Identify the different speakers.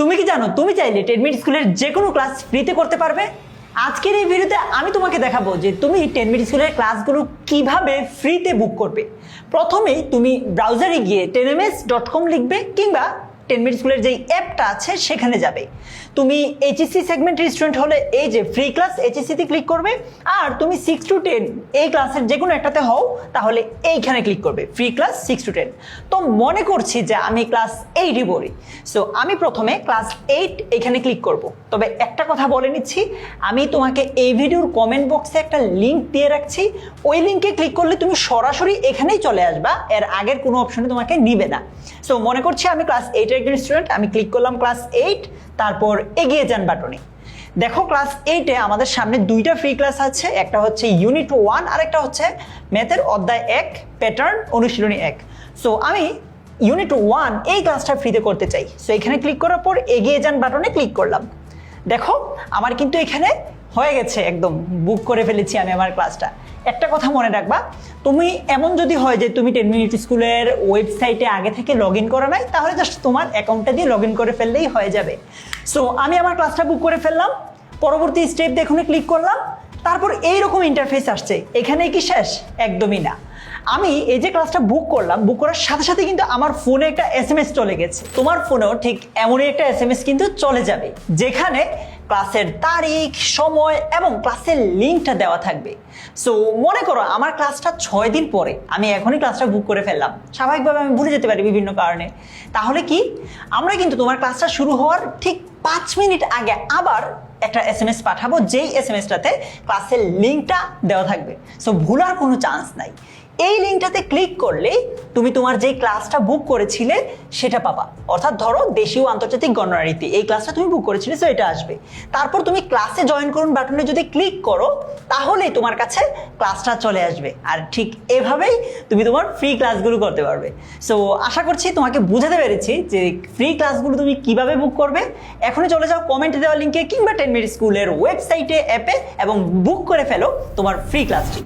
Speaker 1: তুমি কি জানো তুমি চাইলে 10 মিনিট স্কুলের যে কোনো ক্লাস ফ্রিতে করতে পারবে। আজকের এই ভিডিওতে আমি তোমাকে দেখাবো যে তুমি 10 মিনিট স্কুলের ক্লাসগুলো কিভাবে ফ্রিতে বুক করবে। প্রথমেই তুমি ব্রাউজারে গিয়ে 10ms.com লিখবে কিংবা 10 মিনিট স্কুলের যে অ্যাপটা আছে সেখানে যাবে। তুমি এইচএসসি সেগমেন্টের স্টুডেন্ট হলে এই যে ফ্রি ক্লাস এইচএসসিতে ক্লিক করবে, আর তুমি 6 to 10 এই ক্লাসের যে কোনো একটাতে হও তাহলে এইখানে ক্লিক করবে ফ্রি ক্লাস 6 to 10। তো মনে করছি যে আমি ক্লাস 8ই পড়ি, সো আমি প্রথমে ক্লাস 8 এখানে ক্লিক করব। তবে একটা কথা বলে নিচ্ছি, আমি তোমাকে এই ভিডিওর কমেন্ট বক্সে একটা লিঙ্ক দিয়ে রাখছি, ওই লিঙ্কে ক্লিক করলে তুমি সরাসরি এখানেই চলে আসবা, এর আগের কোনো অপশনে তোমাকে নিবে না। সো মনে করছি আমি ক্লাস 8 একজন স্টুডেন্ট, আমি ক্লিক করলাম ক্লাস 8, তারপর এগিয়ে যান বাটনে। দেখো ক্লাস 8-এ আমাদের সামনে দুইটা ফ্রি ক্লাস আছে, একটা হচ্ছে ইউনিট 1 আর একটা হচ্ছে ম্যাথের অধ্যায় 1 প্যাটার্ন অনুশীলনী 1। সো আমি ইউনিট 1 এই ক্লাসটা ফ্রিতে করতে চাই, সো এখানে ক্লিক করার পর এগিয়ে যান বাটনে ক্লিক করলাম। দেখো আমার কিন্তু এখানে হয়ে গেছে, একদম বুক করে ফেলেছি আমি আমার ক্লাসটা। একটা কথা মনে রাখবা, তুমি এমন যদি হয় যে তুমি 10 মিনিট স্কুলের ওয়েবসাইটে আগে থেকে লগ ইন করা নাই, তাহলে জাস্ট তোমার অ্যাকাউন্টটা দিয়ে লগ ইন করে ফেললেই হয়ে যাবে। সো আমি আমার ক্লাসটা বুক করে ফেললাম, পরবর্তী স্টেপ দেখুন ক্লিক করলাম, তারপর এইরকম ইন্টারফেস আসছে। এখানে কি শেষ? একদমই না। আমি এই যে ক্লাসটা বুক করলাম, বুক করার সাথে সাথে কিন্তু আমার ফোনে একটা এসএমএস চলে গেছে। তোমার ফোনেও ঠিক এমনই একটা এসএমএস কিন্তু চলে যাবে, যেখানে ক্লাসের তারিখ, সময় এবং ক্লাসের লিঙ্কটা দেওয়া থাকবে। সো মনে করো আমার ক্লাসটা 6 দিন পরে, আমি এখনই ক্লাসটা বুক করে ফেললাম, স্বাভাবিকভাবে আমি ভুলে যেতে পারি বিভিন্ন কারণে। তাহলে কি আমরা কিন্তু তোমার ক্লাসটা শুরু হওয়ার ঠিক 5 মিনিট আগে আবার একটা এসএমএস পাঠাবো, যেই এসএমএসটাতে ক্লাসের লিঙ্কটা দেওয়া থাকবে। সো ভুলার কোনো চান্স নাই। এই লিঙ্কটাতে ক্লিক করলেই তুমি তোমার যে ক্লাসটা বুক করেছিলে সেটা পাবা। অর্থাৎ ধরো দেশীয় আন্তর্জাতিক গণনারীতি এই ক্লাসটা তুমি বুক করেছিলে, সো এটা আসবে। তারপর তুমি ক্লাসে জয়েন করুন বাটনে যদি ক্লিক করো, তাহলেই তোমার কাছে ক্লাসটা চলে আসবে। আর ঠিক এভাবেই তুমি তোমার ফ্রি ক্লাসগুলো করতে পারবে। সো আশা করছি তোমাকে বুঝাতে পেরেছি যে ফ্রি ক্লাসগুলো তুমি কিভাবে বুক করবে। এখনই চলে যাও কমেন্টে দেওয়া লিঙ্কে কিংবা 10 মিনিট স্কুলের ওয়েবসাইটে, অ্যাপে এবং বুক করে ফেলো তোমার ফ্রি ক্লাসটি।